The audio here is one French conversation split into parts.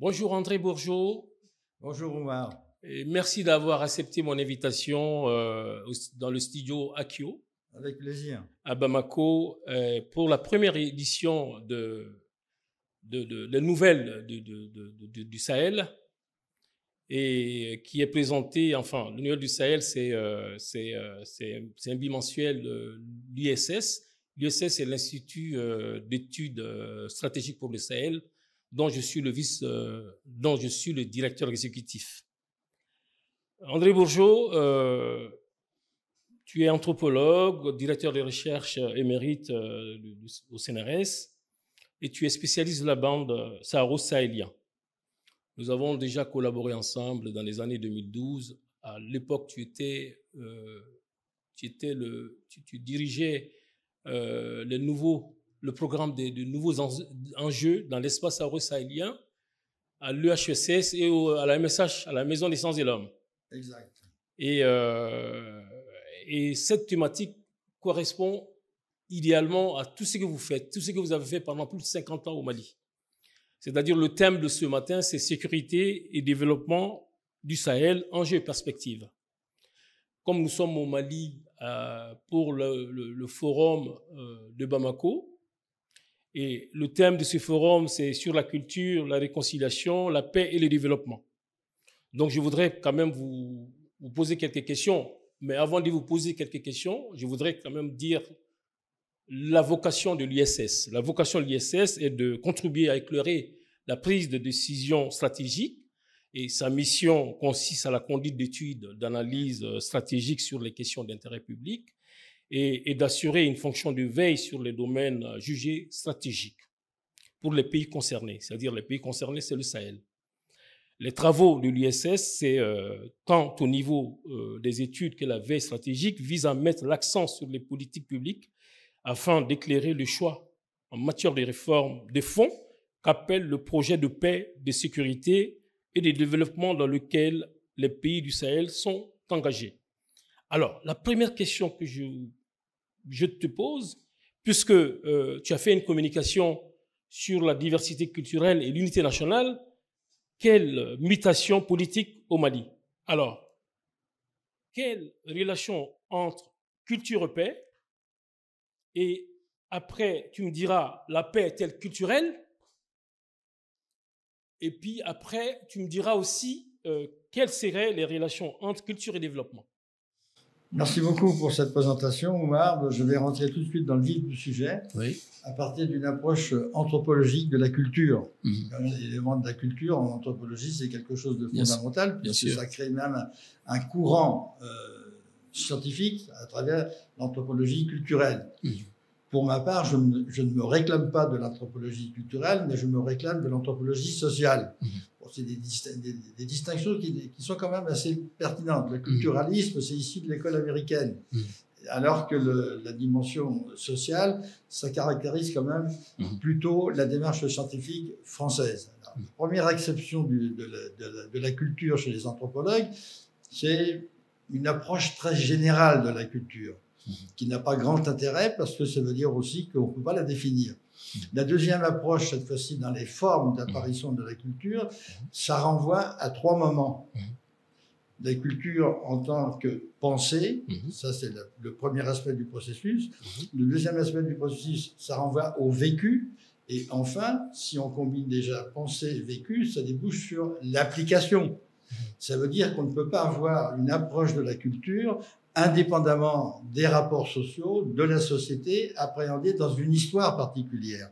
Bonjour André Bourgeot. Bonjour Oumar. Et merci d'avoir accepté mon invitation dans le studio Akio. Avec plaisir. À Bamako pour la première édition des nouvelles du Sahel et qui est présentée, enfin, le Nouvelle du Sahel, c'est un bimensuel de l'ISS. L'ISS, c'est l'Institut d'études stratégiques pour le Sahel, dont je suis le directeur exécutif. André Bourgeot, tu es anthropologue, directeur de recherche émérite au CNRS et tu es spécialiste de la bande saharo-sahélien. Nous avons déjà collaboré ensemble dans les années 2012. À l'époque, tu dirigeais le programme de nouveaux enjeux dans l'espace saharo-sahélien à l'UHSS et à la MSH, à la Maison des Sciences de l'Homme. Exact. Et cette thématique correspond idéalement à tout ce que vous faites, tout ce que vous avez fait pendant plus de 50 ans au Mali. C'est-à-dire le thème de ce matin, c'est sécurité et développement du Sahel, enjeux et perspectives. Comme nous sommes au Mali pour le forum de Bamako, et le thème de ce forum, c'est sur la culture, la réconciliation, la paix et le développement. Donc, je voudrais quand même vous poser quelques questions. Mais avant de vous poser quelques questions, je voudrais quand même dire la vocation de l'ISS. La vocation de l'ISS est de contribuer à éclairer la prise de décision stratégique et sa mission consiste à la conduite d'études, d'analyse stratégique sur les questions d'intérêt public et d'assurer une fonction de veille sur les domaines jugés stratégiques pour les pays concernés. C'est-à-dire les pays concernés, c'est le Sahel. Les travaux de l'ISS, c'est tant au niveau des études que la veille stratégique, visent à mettre l'accent sur les politiques publiques afin d'éclairer le choix en matière de réforme des fonds qu'appelle le projet de paix, de sécurité et de développement dans lequel les pays du Sahel sont engagés. Alors, la première question que je te pose, puisque tu as fait une communication sur la diversité culturelle et l'unité nationale, quelle mutation politique au Mali? Alors, quelle relation entre culture et paix? Et après, tu me diras, la paix est-elle culturelle? Et puis après, tu me diras aussi quelles seraient les relations entre culture et développement. Merci beaucoup pour cette présentation, Oumar. Je vais rentrer tout de suite dans le vif du sujet, oui, à partir d'une approche anthropologique de la culture. L'élément de la culture en anthropologie, c'est quelque chose de fondamental, puisque ça crée même un courant scientifique à travers l'anthropologie culturelle. Pour ma part, je ne me réclame pas de l'anthropologie culturelle, mais je me réclame de l'anthropologie sociale. Bon, c'est des distinctions qui sont quand même assez pertinentes. Le culturalisme, c'est issu de l'école américaine, alors que la dimension sociale, ça caractérise quand même plutôt la démarche scientifique française. Alors, la première acception de la culture chez les anthropologues, c'est une approche très générale de la culture, qui n'a pas grand intérêt parce que ça veut dire aussi qu'on ne peut pas la définir. La deuxième approche, cette fois-ci dans les formes d'apparition de la culture, ça renvoie à trois moments. La culture en tant que pensée, ça c'est le premier aspect du processus. Le deuxième aspect du processus, ça renvoie au vécu. Et enfin, si on combine déjà pensée et vécu, ça débouche sur l'application. Ça veut dire qu'on ne peut pas avoir une approche de la culture indépendamment des rapports sociaux, de la société, appréhendés dans une histoire particulière.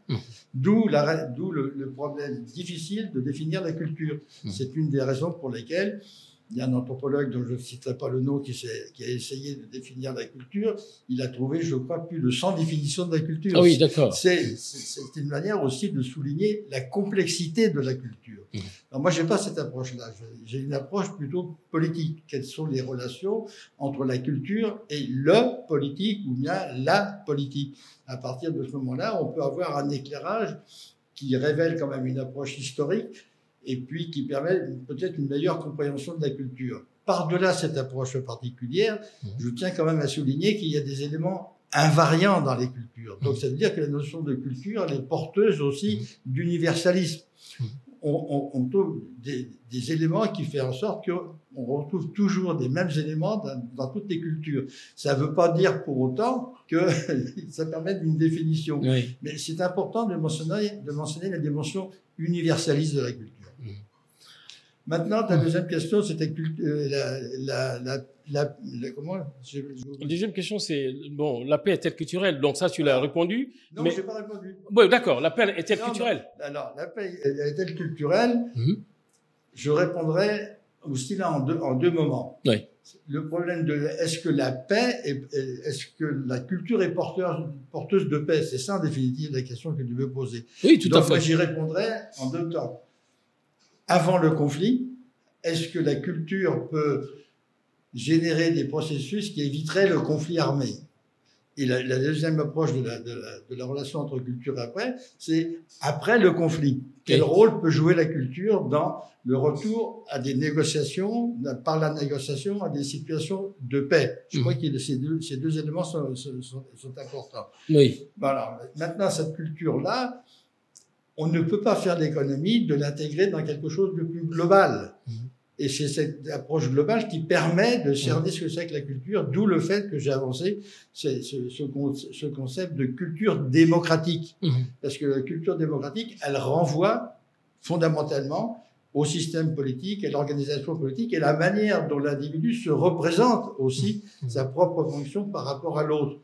D'où le problème difficile de définir la culture. C'est une des raisons pour lesquelles il y a un anthropologue dont je ne citerai pas le nom qui a essayé de définir la culture. Il a trouvé, je crois, plus de 100 définitions de la culture. Ah oui, d'accord. C'est une manière aussi de souligner la complexité de la culture. Alors moi, je n'ai pas cette approche-là. J'ai une approche plutôt politique. Quelles sont les relations entre la culture et le politique ou bien la politique? À partir de ce moment-là, on peut avoir un éclairage qui révèle quand même une approche historique et puis qui permet peut-être une meilleure compréhension de la culture. Par-delà cette approche particulière, je tiens quand même à souligner qu'il y a des éléments invariants dans les cultures. Donc ça veut dire que la notion de culture, elle est porteuse aussi d'universalisme. on trouve des éléments qui font en sorte qu'on retrouve toujours des mêmes éléments dans toutes les cultures. Ça ne veut pas dire pour autant que ça permet d'une définition. Oui. Mais c'est important de mentionner la dimension universaliste de la culture. Maintenant, ta deuxième question, c'était comment La deuxième question, c'est bon, la paix est-elle culturelle? Donc ça, tu l'as répondu. Non, je n'ai pas répondu. Oui, d'accord. La paix est-elle culturelle? Alors, la paix est-elle culturelle? Je répondrai aussi là en deux moments. Oui. Le problème de est-ce que la paix, est-ce que la culture est porteuse de paix? C'est ça en définitive la question que tu veux poser. Oui, tout à fait. Donc, j'y répondrai en deux temps. Avant le conflit, est-ce que la culture peut générer des processus qui éviteraient le conflit armé? Et la deuxième approche de la relation entre culture et après, c'est après le conflit. Quel rôle peut jouer la culture dans le retour à des négociations, par la négociation, à des situations de paix? Je crois que ces deux éléments sont importants. Oui. Voilà. Maintenant, cette culture-là, on ne peut pas faire l'économie de l'intégrer dans quelque chose de plus global. Et c'est cette approche globale qui permet de cerner ce que c'est que la culture, d'où le fait que j'ai avancé ce concept de culture démocratique. Parce que la culture démocratique, elle renvoie fondamentalement au système politique et l'organisation politique et la manière dont l'individu se représente aussi sa propre fonction par rapport à l'autre.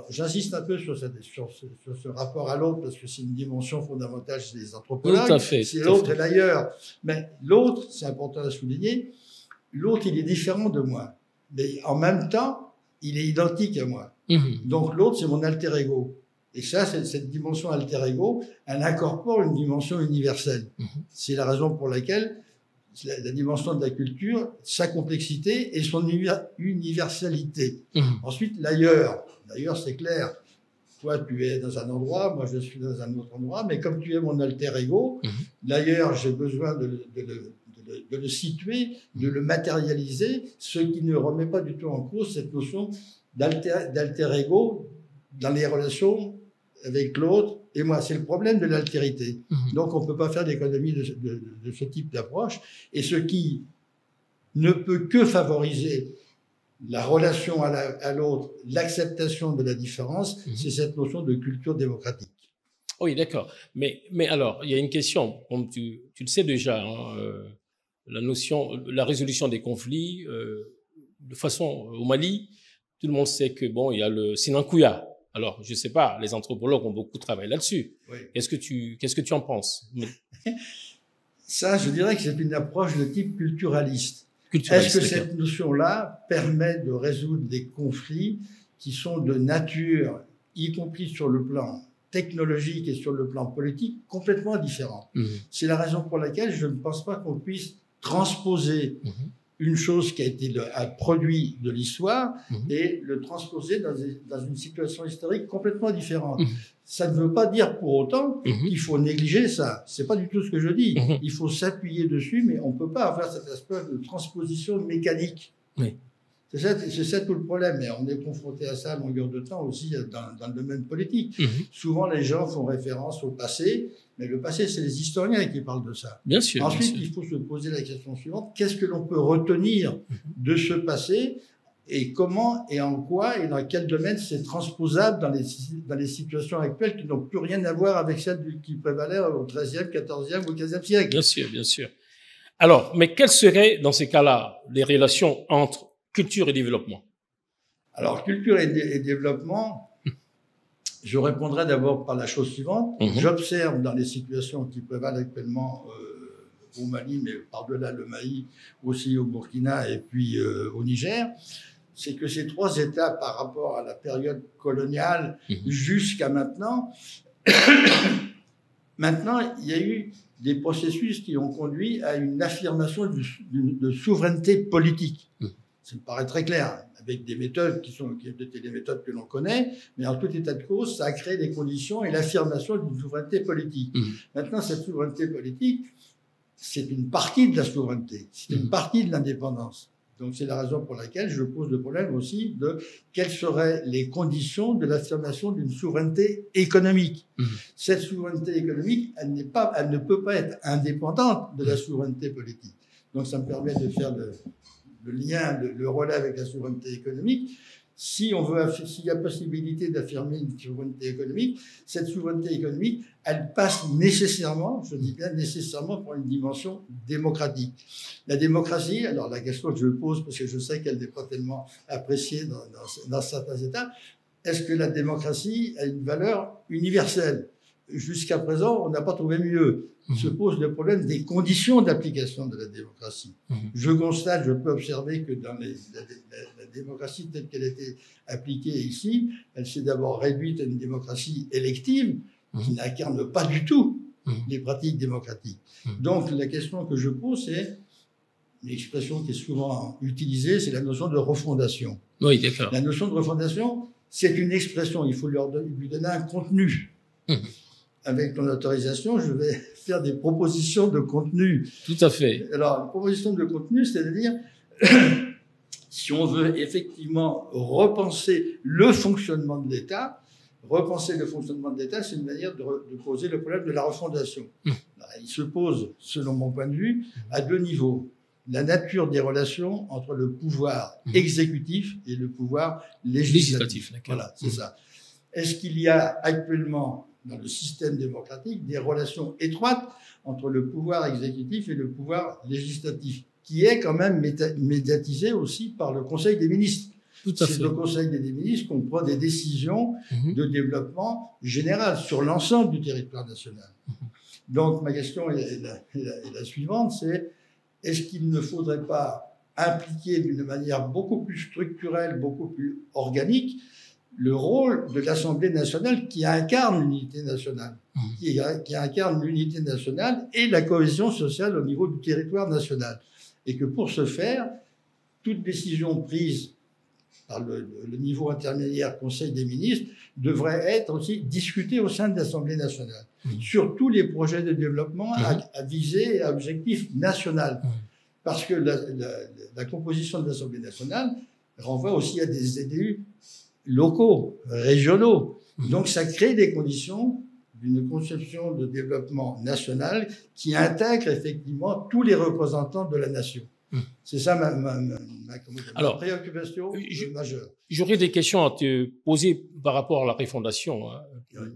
J'insiste un peu sur ce rapport à l'autre parce que c'est une dimension fondamentale chez les anthropologues. Tout à fait. C'est l'autre et l'ailleurs. Mais l'autre, c'est important à souligner, l'autre, il est différent de moi. Mais en même temps, il est identique à moi. Donc l'autre, c'est mon alter ego. Et ça, cette dimension alter ego, elle incorpore une dimension universelle. C'est la raison pour laquelle la dimension de la culture, sa complexité et son universalité. Ensuite, l'ailleurs. L'ailleurs, c'est clair. Toi, tu es dans un endroit, moi, je suis dans un autre endroit, mais comme tu es mon alter ego, l'ailleurs, j'ai besoin de le situer, de le matérialiser, ce qui ne remet pas du tout en cause cette notion d'alter ego dans les relations avec l'autre et moi. C'est le problème de l'altérité. Donc, on ne peut pas faire d'économie de ce type d'approche. Et ce qui ne peut que favoriser la relation à l'autre, l'acceptation de la différence, c'est cette notion de culture démocratique. Oui, d'accord. Mais alors, il y a une question, comme tu le sais déjà, hein, la résolution des conflits, de façon au Mali, tout le monde sait que bon, il y a le Sinankuya. Alors, je sais pas, les anthropologues ont beaucoup travaillé là-dessus. Oui. Qu'est-ce que tu en penses? Ça, je dirais que c'est une approche de type culturaliste. Est-ce que cette notion-là permet de résoudre des conflits qui sont de nature, y compris sur le plan technologique et sur le plan politique, complètement différents? C'est la raison pour laquelle je ne pense pas qu'on puisse transposer une chose qui a été un produit de l'histoire et le transposer dans une situation historique complètement différente. Ça ne veut pas dire pour autant qu'il faut négliger ça. C'est pas du tout ce que je dis. Il faut s'appuyer dessus, mais on peut pas avoir cette espèce de transposition mécanique. C'est ça tout le problème. Et on est confronté à ça à longueur de temps aussi dans le domaine politique. Souvent, les gens font référence au passé, mais le passé, c'est les historiens qui parlent de ça. Bien sûr. Ensuite, bien sûr. Il faut se poser la question suivante. Qu'est-ce que l'on peut retenir de ce passé et comment et en quoi et dans quel domaine c'est transposable dans les situations actuelles qui n'ont plus rien à voir avec celles qui prévalaient au XIIIe, XIVe ou XVe siècle. Bien sûr, bien sûr. Alors, mais quelles seraient, dans ces cas-là, les relations entre culture et développement? Alors, culture et développement, je répondrai d'abord par la chose suivante. J'observe dans les situations qui prévalent actuellement au Mali, mais par-delà le Mali, aussi au Burkina et puis au Niger, c'est que ces trois États, par rapport à la période coloniale jusqu'à maintenant, maintenant, il y a eu des processus qui ont conduit à une affirmation de souveraineté politique. Ça me paraît très clair, avec des méthodes qui étaient des méthodes que l'on connaît, mais en tout état de cause, ça a créé les conditions et l'affirmation d'une souveraineté politique. Maintenant, cette souveraineté politique, c'est une partie de la souveraineté, c'est une partie de l'indépendance. Donc c'est la raison pour laquelle je pose le problème aussi de quelles seraient les conditions de l'affirmation d'une souveraineté économique. Cette souveraineté économique, elle ne peut pas être indépendante de la souveraineté politique. Donc ça me permet de faire le lien, le relais avec la souveraineté économique. S'il y a possibilité d'affirmer une souveraineté économique, cette souveraineté économique, elle passe nécessairement, je dis bien nécessairement, par une dimension démocratique. La démocratie, alors la question que je pose, parce que je sais qu'elle n'est pas tellement appréciée dans certains États, est-ce que la démocratie a une valeur universelle? Jusqu'à présent, on n'a pas trouvé mieux. Se pose le problème des conditions d'application de la démocratie. Je constate, je peux observer que dans la démocratie telle qu'elle a été appliquée ici, elle s'est d'abord réduite à une démocratie élective qui n'incarne pas du tout les pratiques démocratiques. Donc la question que je pose, c'est une expression qui est souvent utilisée, c'est la notion de refondation. Oui, d'accord. La notion de refondation, c'est une expression, il faut lui donner un contenu. Avec ton autorisation, je vais faire des propositions de contenu. Tout à fait. Alors, une proposition de contenu, c'est-à-dire, si on veut effectivement repenser le fonctionnement de l'État, c'est une manière de poser le problème de la refondation. Alors, il se pose, selon mon point de vue, à deux niveaux. La nature des relations entre le pouvoir exécutif et le pouvoir législatif. Voilà, c'est ça. Est-ce qu'il y a actuellement dans le système démocratique des relations étroites entre le pouvoir exécutif et le pouvoir législatif, qui est quand même médiatisé aussi par le Conseil des ministres. C'est le Conseil des ministres qu'on prend des décisions de développement général sur l'ensemble du territoire national. Donc ma question est la suivante, c'est est-ce qu'il ne faudrait pas impliquer d'une manière beaucoup plus structurelle, beaucoup plus organique, le rôle de l'Assemblée nationale qui incarne l'unité nationale, qui incarne l'unité nationale et la cohésion sociale au niveau du territoire national. Et que pour ce faire, toute décision prise par le niveau intermédiaire Conseil des ministres devrait être aussi discutée au sein de l'Assemblée nationale sur tous les projets de développement à visée et à objectif national. Parce que la composition de l'Assemblée nationale renvoie aussi à des élus locaux, régionaux. Donc ça crée des conditions d'une conception de développement national qui intègre effectivement tous les représentants de la nation. C'est ça ma préoccupation majeure. J'aurais des questions à te poser par rapport à la refondation.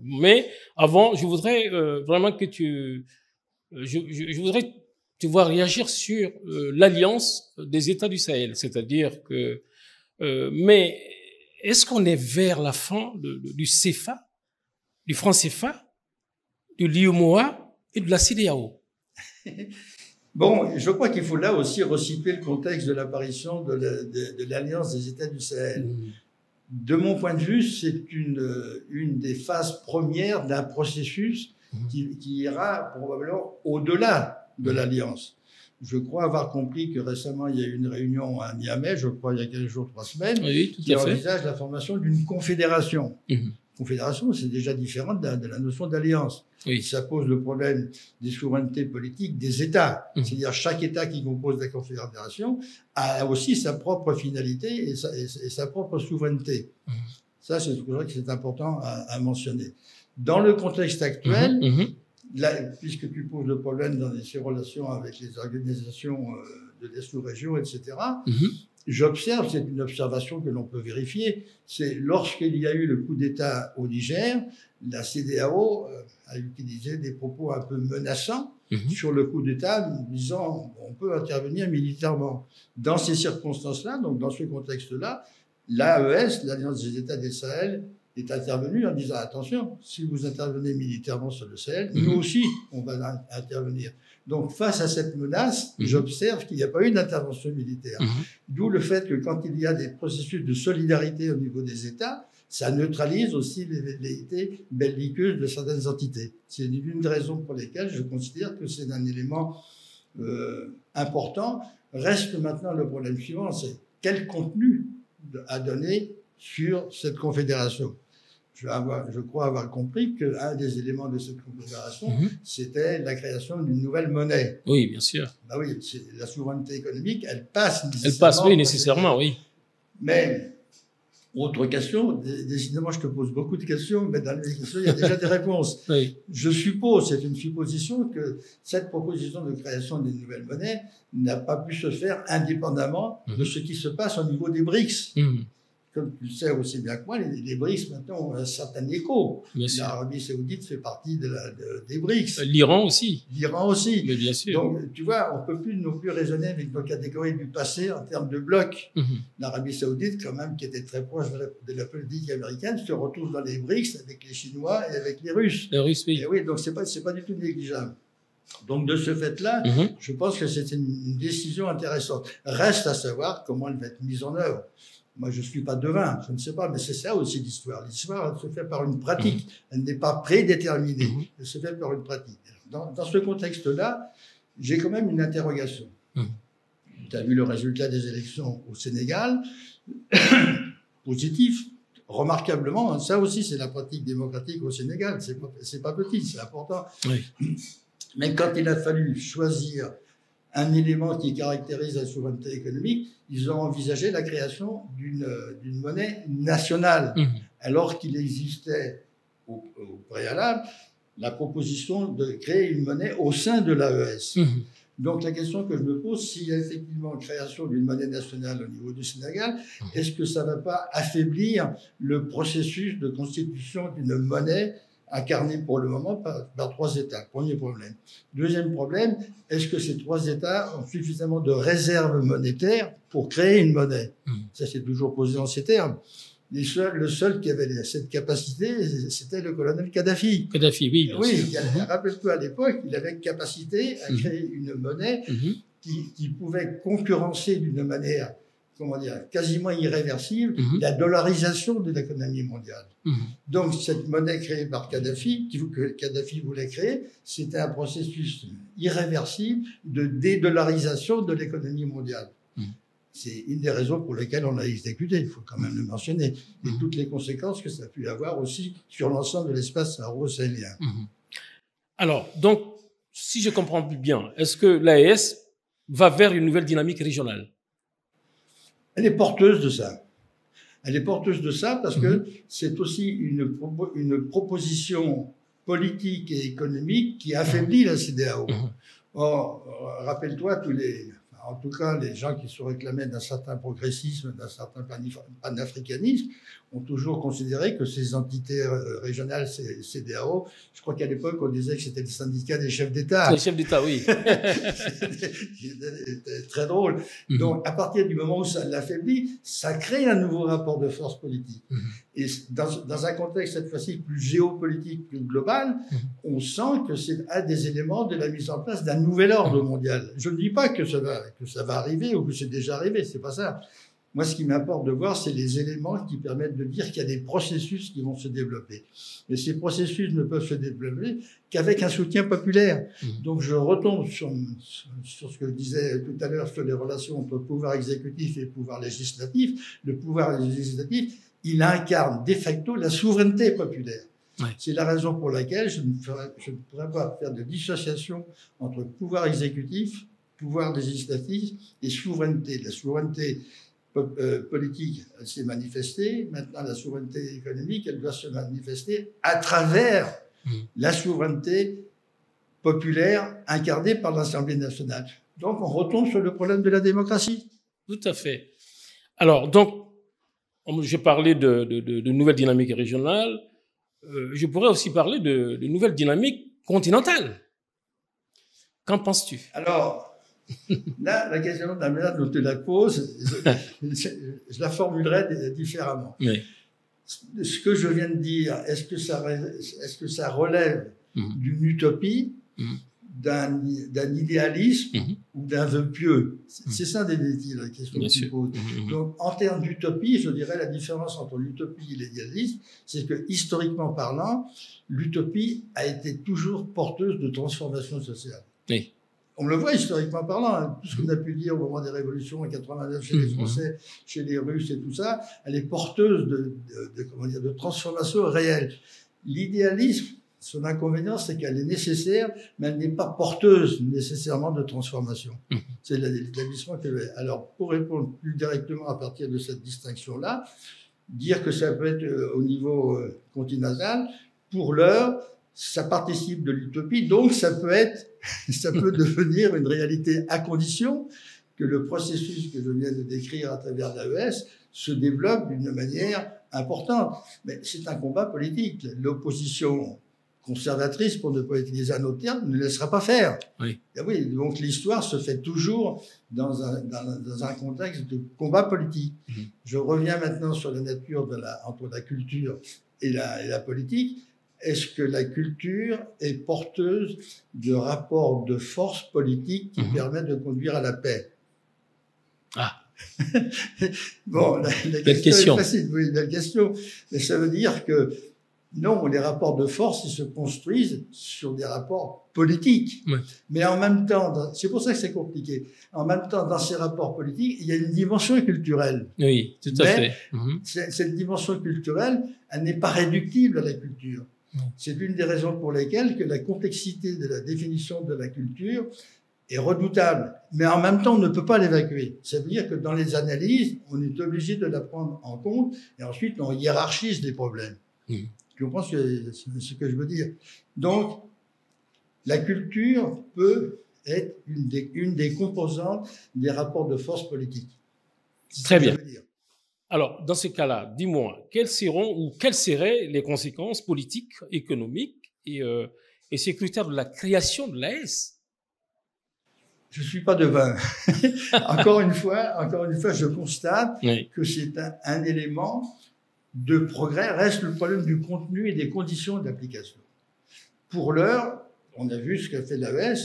Mais avant, je voudrais vraiment que je voudrais te voir réagir sur l'alliance des États du Sahel. C'est-à-dire que... mais est-ce qu'on est vers la fin du CFA, du franc CFA, de l'UEMOA et de la CEDEAO? Bon, je crois qu'il faut là aussi resituer le contexte de l'apparition de l'Alliance des États du Sahel. De mon point de vue, c'est une des phases premières d'un processus qui ira probablement au-delà de l'Alliance. Je crois avoir compris que récemment, il y a eu une réunion à Niamey, je crois il y a quelques jours, 3 semaines, qui envisage la formation d'une confédération. Confédération, c'est déjà différent de la notion d'alliance. Ça pose le problème des souverainetés politiques des États. C'est-à-dire chaque État qui compose la confédération a aussi sa propre finalité et sa propre souveraineté. Ça, je crois que c'est important à mentionner. Dans le contexte actuel, là, puisque tu poses le problème dans ces relations avec les organisations de la sous-région, etc., j'observe, c'est une observation que l'on peut vérifier, c'est lorsqu'il y a eu le coup d'État au Niger, la CEDEAO a utilisé des propos un peu menaçants sur le coup d'État, disant on peut intervenir militairement. Dans ces circonstances-là, donc dans ce contexte-là, l'AES, l'Alliance des États du Sahel, est intervenue en disant attention, si vous intervenez militairement sur le Sahel, nous aussi, on va intervenir. Donc, face à cette menace, j'observe qu'il n'y a pas eu d'intervention militaire. D'où le fait que quand il y a des processus de solidarité au niveau des États, ça neutralise aussi les velléités belliqueuses de certaines entités. C'est l'une des raisons pour lesquelles je considère que c'est un élément important. Reste maintenant le problème suivant, c'est quel contenu à donner sur cette confédération. je crois avoir compris qu'un des éléments de cette confédération, c'était la création d'une nouvelle monnaie. Oui, bien sûr. Ben oui, la souveraineté économique, elle passe nécessairement. Elle passe, oui, nécessairement, oui. Mais, autre question, décidément, je te pose beaucoup de questions, mais dans les questions, il y a déjà des réponses. Oui. Je suppose, c'est une supposition, que cette proposition de création d'une nouvelle monnaie n'a pas pu se faire indépendamment de ce qui se passe au niveau des BRICS. Comme tu le sais aussi bien que moi, les BRICS maintenant ont un certain écho. L'Arabie Saoudite fait partie des BRICS. L'Iran aussi. L'Iran aussi. Mais bien sûr. Donc, tu vois, on ne peut plus non plus raisonner avec nos catégories du passé en termes de blocs. L'Arabie Saoudite, quand même, qui était très proche de la politique américaine, se retrouve dans les BRICS avec les Chinois et avec les Russes. Les Russes, oui. Et oui, donc c'est pas du tout négligeable. Donc, de ce fait-là, je pense que c'est une décision intéressante. Reste à savoir comment elle va être mise en œuvre. Moi, je ne suis pas devin, je ne sais pas, mais c'est ça aussi l'histoire. L'histoire, elle se fait par une pratique. Elle n'est pas prédéterminée. Elle se fait par une pratique. Dans ce contexte-là, j'ai quand même une interrogation. Tu as vu le résultat des élections au Sénégal, positif, remarquablement. Ça aussi, c'est la pratique démocratique au Sénégal. C'est pas petit, c'est important. Oui. Mais quand il a fallu choisir un élément qui caractérise la souveraineté économique, ils ont envisagé la création d'une monnaie nationale, alors qu'il existait au préalable la proposition de créer une monnaie au sein de l'AES. Donc la question que je me pose, s'il y a effectivement création d'une monnaie nationale au niveau du Sénégal, est-ce que ça ne va pas affaiblir le processus de constitution d'une monnaie incarné pour le moment par 3 États. Premier problème. Deuxième problème, est-ce que ces 3 États ont suffisamment de réserves monétaires pour créer une monnaie? Ça, c'est toujours posé en ces termes. Le seul qui avait cette capacité, c'était le colonel Kadhafi. Kadhafi, oui. Oui, rappelle-toi, à l'époque, il avait capacité à créer une monnaie qui pouvait concurrencer d'une manière, comment dire, quasiment irréversible, la dollarisation de l'économie mondiale. Donc, cette monnaie créée par Kadhafi, que Kadhafi voulait créer, c'était un processus irréversible de dédollarisation de l'économie mondiale. C'est une des raisons pour lesquelles on l'a exécuté, il faut quand même le mentionner, et toutes les conséquences que ça a pu avoir aussi sur l'ensemble de l'espace saharo-sahélien. Alors, donc, si je comprends bien, est-ce que l'AES va vers une nouvelle dynamique régionale? Elle est porteuse de ça. Elle est porteuse de ça parce que c'est aussi une proposition politique et économique qui affaiblit la CEDEAO. Or, rappelle-toi, en tout cas, les gens qui se réclamaient d'un certain progressisme, d'un certain panafricanisme, ont toujours considéré que ces entités régionales, ces CEDEAO, je crois qu'à l'époque, on disait que c'était le syndicat des chefs d'État. Les chefs d'État, oui. C'était très drôle. Donc, à partir du moment où ça l'affaiblit, ça crée un nouveau rapport de force politique. Et dans un contexte, cette fois-ci, plus géopolitique, plus global, on sent que c'est un des éléments de la mise en place d'un nouvel ordre mondial. Je ne dis pas que ça va arriver ou que c'est déjà arrivé, c'est pas ça. Moi, ce qui m'importe de voir, c'est les éléments qui permettent de dire qu'il y a des processus qui vont se développer. Mais ces processus ne peuvent se développer qu'avec un soutien populaire. Donc, je retombe sur ce que je disais tout à l'heure sur les relations entre pouvoir exécutif et pouvoir législatif. Le pouvoir législatif, il incarne de facto la souveraineté populaire. C'est la raison pour laquelle je ne pourrais pas faire de dissociation entre pouvoir exécutif, pouvoir législatif et souveraineté. La souveraineté politique, elle s'est manifestée. Maintenant, la souveraineté économique, elle doit se manifester à travers la souveraineté populaire incarnée par l'Assemblée nationale. Donc, on retombe sur le problème de la démocratie. Tout à fait. Alors, donc, j'ai parlé de nouvelles dynamiques régionales. Je pourrais aussi parler de nouvelles dynamiques continentales. Qu'en penses-tu? Alors, là, la question de la manière dont tu la poses, je la formulerai différemment. Oui. Ce que je viens de dire, est-ce que ça relève d'une utopie, d'un idéalisme ou d'un vœu pieux? C'est ça la question que tu poses. Donc, en termes d'utopie, je dirais la différence entre l'utopie et l'idéalisme, c'est que, historiquement parlant, l'utopie a été toujours porteuse de transformation sociale. Oui. On le voit historiquement parlant, hein, tout ce qu'on a pu dire au moment des révolutions en 89 chez les Français, chez les Russes et tout ça, elle est porteuse de transformation réelle. L'idéalisme, son inconvénient, c'est qu'elle est nécessaire, mais elle n'est pas porteuse nécessairement de transformation. C'est l'établissement que... Alors, pour répondre plus directement à partir de cette distinction-là, dire que ça peut être au niveau continental, pour l'heure, ça participe de l'utopie, donc ça peut devenir une réalité à condition que le processus que je viens de décrire à travers l'AES se développe d'une manière importante. Mais c'est un combat politique. L'opposition conservatrice, pour ne pas utiliser un autre terme, ne laissera pas faire. Oui. Et oui, donc l'histoire se fait toujours dans un contexte de combat politique. Je reviens maintenant sur la nature entre la culture et la politique. Est-ce que la culture est porteuse de rapports de force politique qui permettent de conduire à la paix? Ah. Bon, la question est facile. Oui, belle question. Mais ça veut dire que non, les rapports de force, ils se construisent sur des rapports politiques. Oui. Mais en même temps, c'est pour ça que c'est compliqué. En même temps, dans ces rapports politiques, il y a une dimension culturelle. Oui, tout à fait. Cette dimension culturelle, elle n'est pas réductible à la culture. C'est une des raisons pour lesquelles que la complexité de la définition de la culture est redoutable. Mais en même temps, on ne peut pas l'évacuer. Ça veut dire que dans les analyses, on est obligé de la prendre en compte et ensuite on hiérarchise les problèmes. Tu comprends ce que je veux dire? Donc, la culture peut être une des composantes des rapports de force politique. Très bien. Alors, dans ce cas-là, dis-moi, quelles seraient les conséquences politiques, économiques et sécuritaires de la création de l'AES? Je ne suis pas devin. Encore une fois, je constate que c'est un élément de progrès. Reste le problème du contenu et des conditions d'application. Pour l'heure, on a vu ce qu'a fait l'AES,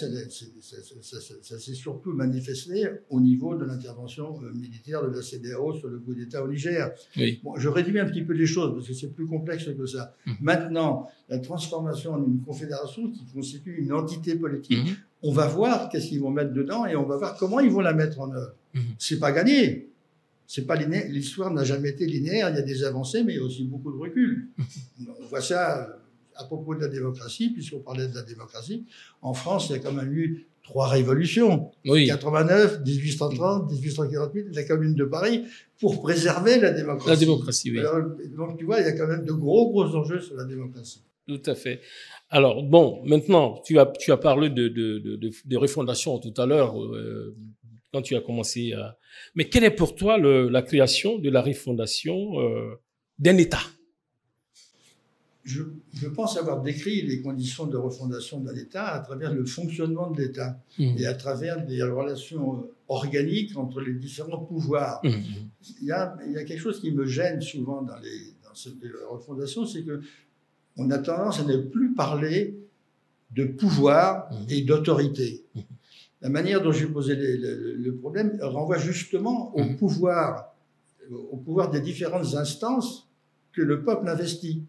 ça s'est surtout manifesté au niveau de l'intervention militaire de la CEDEAO sur le coup d'État au Niger. Oui. Bon, je réduis un petit peu les choses parce que c'est plus complexe que ça. Maintenant, la transformation en une confédération qui constitue une entité politique, on va voir qu'est-ce qu'ils vont mettre dedans et on va voir comment ils vont la mettre en œuvre. C'est pas gagné. C'est pas linéaire. L'histoire n'a jamais été linéaire. Il y a des avancées, mais il y a aussi beaucoup de recul. On voit ça à propos de la démocratie, puisqu'on parlait de la démocratie. En France, il y a quand même eu 3 révolutions. Oui. 89, 1830, 1848, la Commune de Paris, pour préserver la démocratie. La démocratie, oui. Alors, donc, tu vois, il y a quand même de gros enjeux sur la démocratie. Tout à fait. Alors, bon, maintenant, tu as parlé de refondation tout à l'heure, quand tu as commencé à... Mais quelle est pour toi la création de la refondation d'un État? Je pense avoir décrit les conditions de refondation d'un État à travers le fonctionnement de l'État et à travers des relations organiques entre les différents pouvoirs. Il y a quelque chose qui me gêne souvent dans cette refondation, c'est que on a tendance à ne plus parler de pouvoir et d'autorité. La manière dont j'ai posé le problème renvoie justement au pouvoir des différentes instances que le peuple investit.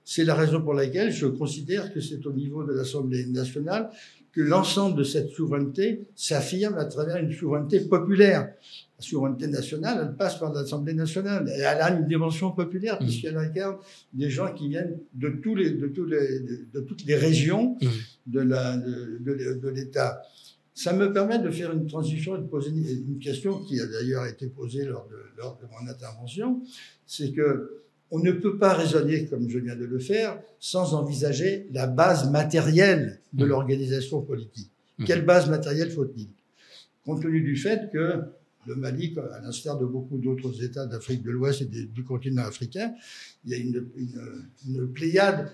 C'est la raison pour laquelle je considère que c'est au niveau de l'Assemblée nationale que l'ensemble de cette souveraineté s'affirme à travers une souveraineté populaire. La souveraineté nationale, elle passe par l'Assemblée nationale. Et elle a une dimension populaire puisqu'elle incarne des gens qui viennent de toutes les régions de l'État. Ça me permet de faire une transition et de poser une question qui a d'ailleurs été posée lors de mon intervention. C'est que on ne peut pas raisonner, comme je viens de le faire, sans envisager la base matérielle de l'organisation politique. Quelle base matérielle faut-il? Compte tenu du fait que le Mali, à l'instar de beaucoup d'autres États d'Afrique de l'Ouest et du continent africain, il y a une pléiade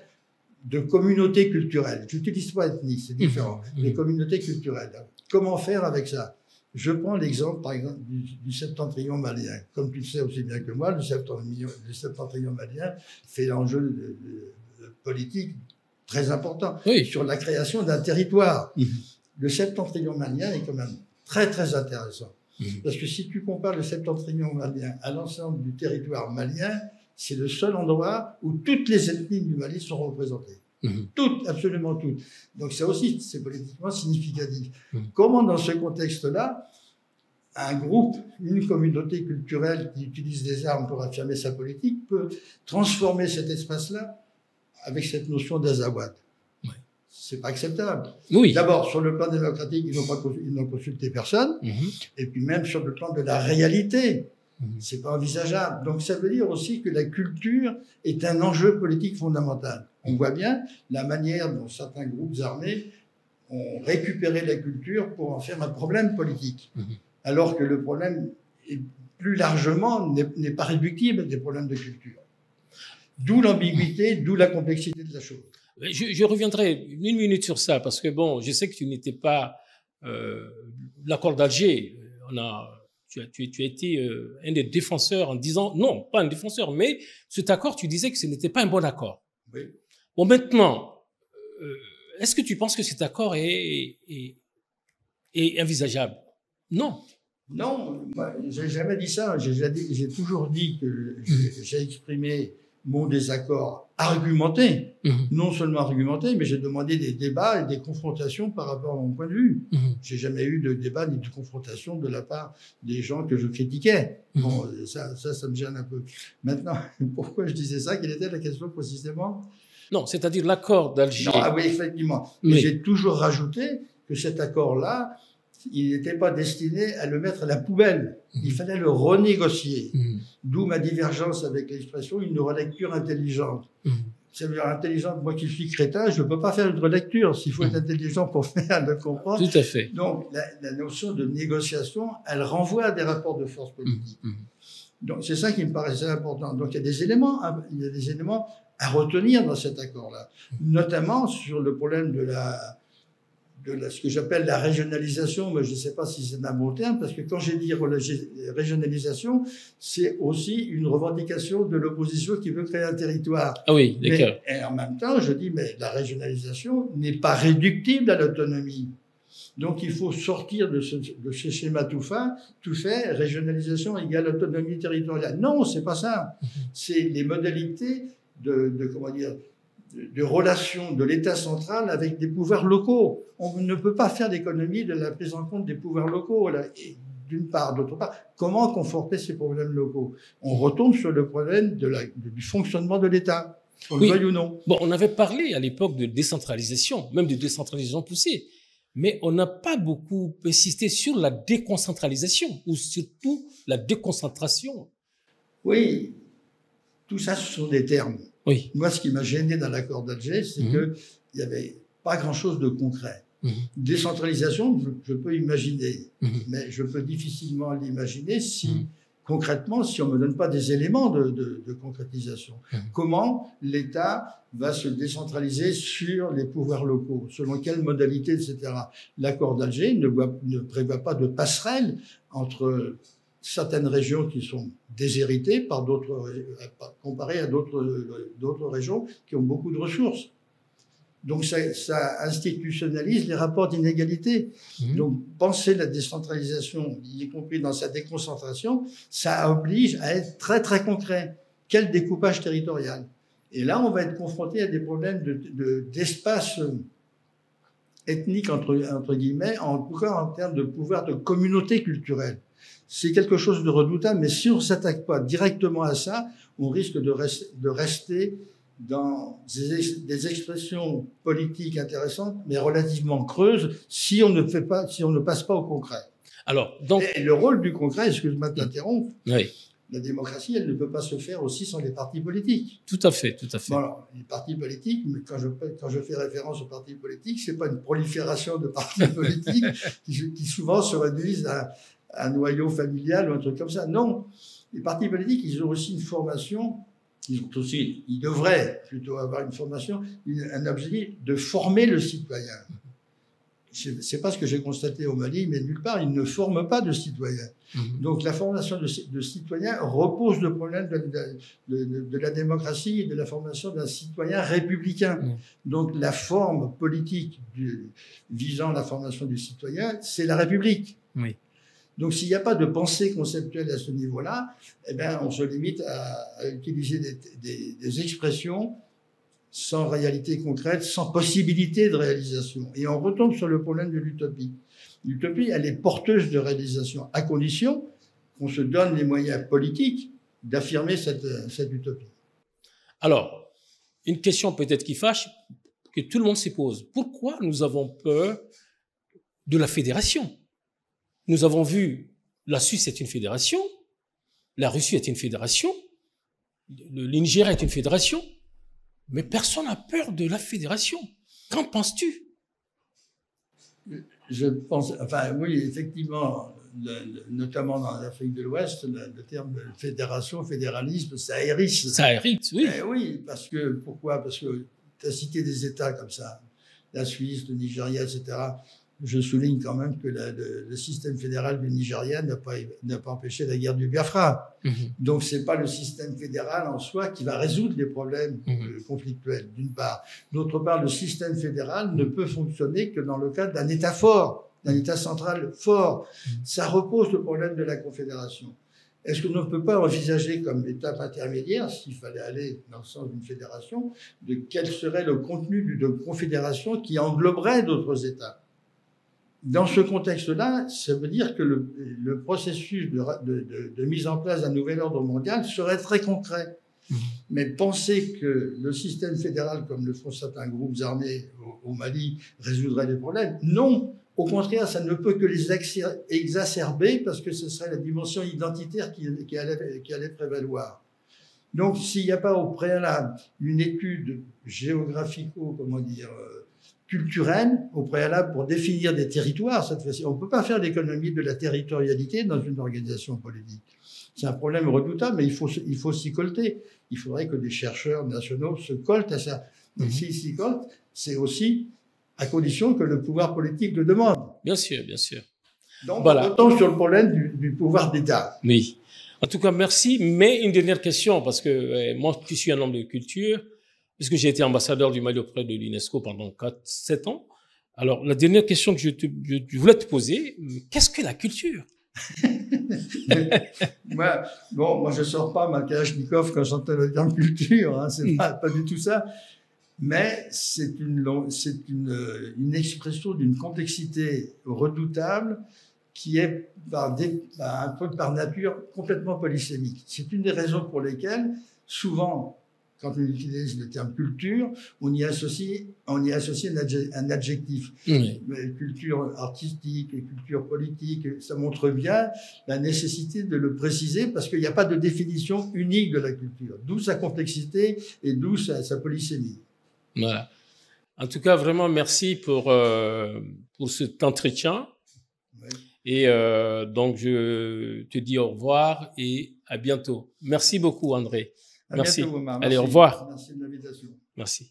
de communautés culturelles. Je n'utilise pas ethnie, c'est différent. Les communautés culturelles. Comment faire avec ça? Je prends l'exemple, par exemple, du septentrion malien. Comme tu le sais aussi bien que moi, le septentrion malien fait l'enjeu politique très important sur la création d'un territoire. Le septentrion malien est quand même très, très intéressant. Parce que si tu compares le septentrion malien à l'ensemble du territoire malien, c'est le seul endroit où toutes les ethnies du Mali sont représentées. Toutes, absolument toutes. Donc ça aussi, c'est politiquement significatif. Comment, dans ce contexte-là, un groupe, une communauté culturelle qui utilise des armes pour affirmer sa politique peut transformer cet espace-là avec cette notion d'azawad? C'est pas acceptable. Oui. D'abord, sur le plan démocratique, ils n'ont consulté personne. Et puis même sur le plan de la réalité, c'est pas envisageable. Donc ça veut dire aussi que la culture est un enjeu politique fondamental. On voit bien la manière dont certains groupes armés ont récupéré la culture pour en faire un problème politique. Alors que le problème, plus largement, n'est pas réductible à des problèmes de culture. D'où l'ambiguïté, d'où la complexité de la chose. Je reviendrai une minute sur ça, parce que bon, je sais que tu n'étais pas l'accord d'Alger. Tu as été un des défenseurs en disant, non, pas un défenseur, mais cet accord, tu disais que ce n'était pas un bon accord. Oui. Bon, maintenant, est-ce que tu penses que cet accord est envisageable? Non. Non, moi, j'ai jamais dit ça. J'ai toujours dit que j'ai exprimé mon désaccord argumenté, non seulement argumenté, mais j'ai demandé des débats et des confrontations par rapport à mon point de vue. J'ai jamais eu de débat ni de confrontation de la part des gens que je critiquais. Bon, ça me gêne un peu. Maintenant, pourquoi je disais ça? Quelle était la question précisément? Non, c'est-à-dire l'accord d'Alger. Ah oui, effectivement. Mais j'ai toujours rajouté que cet accord-là, il n'était pas destiné à le mettre à la poubelle. Il fallait le renégocier. D'où ma divergence avec l'expression une relecture intelligente. Ça veut dire intelligente, moi qui suis crétin, je ne peux pas faire une relecture. S'il faut être intelligent pour faire le comprendre. Tout à fait. Donc, la notion de négociation, elle renvoie à des rapports de force politique. Donc, c'est ça qui me paraissait important. Donc, il y a des éléments à retenir dans cet accord-là. Notamment sur le problème de ce que j'appelle la régionalisation, mais je ne sais pas si c'est un bon terme, parce que quand j'ai dit régionalisation, c'est aussi une revendication de l'opposition qui veut créer un territoire. Ah oui, d'accord. Et en même temps, je dis, mais la régionalisation n'est pas réductible à l'autonomie. Donc il faut sortir de ce schéma tout fait, régionalisation égale autonomie territoriale. Non, c'est pas ça. C'est les modalités de relation de l'État central avec des pouvoirs locaux. On ne peut pas faire l'économie de la prise en compte des pouvoirs locaux, d'une part. D'autre part, comment conforter ces problèmes locaux? On retombe sur le problème du fonctionnement de l'État, qu'on le veuille ou non. Bon, on avait parlé à l'époque de décentralisation, même de décentralisation poussée, mais on n'a pas beaucoup insisté sur la déconcentralisation, ou surtout la déconcentration. Oui, tout ça, ce sont des termes. Oui. Moi, ce qui m'a gêné dans l'accord d'Alger, c'est qu'il n'y avait pas grand-chose de concret. Décentralisation, je peux imaginer, mais je peux difficilement l'imaginer si, concrètement, si on ne me donne pas des éléments de concrétisation. Comment l'État va se décentraliser sur les pouvoirs locaux? Selon quelles modalités, etc. L'accord d'Alger ne prévoit pas de passerelle entre certaines régions qui sont déshéritées par d'autres, comparées à d'autres régions qui ont beaucoup de ressources. Donc ça institutionnalise les rapports d'inégalité. Donc penser la décentralisation, y compris dans sa déconcentration, ça oblige à être très très concret. Quel découpage territorial? Et là, on va être confronté à des problèmes d'espace ethnique, entre guillemets, en tout cas en termes de pouvoir de communauté culturelle. C'est quelque chose de redoutable, mais si on ne s'attaque pas directement à ça, on risque de rester dans des expressions politiques intéressantes, mais relativement creuses, si on ne passe pas au concret. Alors, donc, et le rôle du concret, excuse-moi de t'interrompre, oui. La démocratie, elle ne peut pas se faire aussi sans les partis politiques. Tout à fait, tout à fait. Bon, alors, les partis politiques, mais quand je fais référence aux partis politiques, c'est pas une prolifération de partis politiques qui souvent se réduisent à un noyau familial ou un truc comme ça. Non, les partis politiques, ils ont aussi une formation, ils devraient plutôt avoir une formation, un objectif de former le citoyen. C'est pas ce que j'ai constaté au Mali, mais nulle part, ils ne forment pas de citoyens. Donc la formation de citoyens repose le problème de la démocratie et de la formation d'un citoyen républicain. Donc la forme politique visant la formation du citoyen, c'est la République. Oui. Donc s'il n'y a pas de pensée conceptuelle à ce niveau-là, eh ben, on se limite à utiliser des expressions sans réalité concrète, sans possibilité de réalisation. Et on retombe sur le problème de l'utopie. L'utopie, elle est porteuse de réalisation, à condition qu'on se donne les moyens politiques d'affirmer cette utopie. Alors, une question peut-être qui fâche, que tout le monde se pose. Pourquoi nous avons peur de la fédération? Nous avons vu, la Suisse est une fédération, la Russie est une fédération, le Nigeria est une fédération, mais personne n'a peur de la fédération. Qu'en penses-tu? Je pense, enfin oui, effectivement, notamment dans l'Afrique de l'Ouest, le terme de fédération, fédéralisme, ça hérisse. Ça hérisse, oui. Oui, parce que, pourquoi? Parce que tu as cité des États comme ça, la Suisse, le Nigeria, etc. Je souligne quand même que le système fédéral du Nigeria n'a pas empêché la guerre du Biafra. Donc, c'est pas le système fédéral en soi qui va résoudre les problèmes conflictuels, d'une part. D'autre part, le système fédéral ne peut fonctionner que dans le cadre d'un État fort, d'un État central fort. Ça repose le problème de la confédération. Est-ce qu'on ne peut pas envisager comme étape intermédiaire, s'il fallait aller dans le sens d'une fédération, de quel serait le contenu de confédération qui engloberait d'autres États? Dans ce contexte-là, ça veut dire que le processus de mise en place d'un nouvel ordre mondial serait très concret. Mais penser que le système fédéral, comme le font certains groupes armés au Mali, résoudrait les problèmes, non. Au contraire, ça ne peut que les exacerber parce que ce serait la dimension identitaire qui allait prévaloir. Donc, s'il n'y a pas au préalable une étude culturelle au préalable pour définir des territoires, cette fois-ci, on ne peut pas faire l'économie de la territorialité dans une organisation politique. C'est un problème redoutable, mais il faut s'y colter. Il faudrait que des chercheurs nationaux se coltent à ça. Et s'ils s'y coltent, c'est aussi à condition que le pouvoir politique le demande. Bien sûr, bien sûr. Donc, voilà. On retombe sur le problème du pouvoir d'État. Oui. En tout cas, merci. Mais une dernière question, parce que moi, je suis un homme de culture, puisque j'ai été ambassadeur du Mali auprès de l'UNESCO pendant 7 ans. Alors, la dernière question que je voulais te poser, qu'est-ce que la culture? moi, je sors pas ma Kalachnikov quand j'entends le terme culture, hein, c'est pas du tout ça. Mais c'est une expression d'une complexité redoutable qui est un peu par nature complètement polysémique. C'est une des raisons pour lesquelles, souvent, quand on utilise le terme culture, on y associe un adjectif. Culture artistique et culture politique, ça montre bien la nécessité de le préciser parce qu'il n'y a pas de définition unique de la culture. D'où sa complexité et d'où sa polysémie. Voilà. En tout cas, vraiment, merci pour cet entretien. Oui. Et donc, je te dis au revoir et à bientôt. Merci beaucoup, André. Merci. Allez, au revoir. Merci de l'invitation. Merci.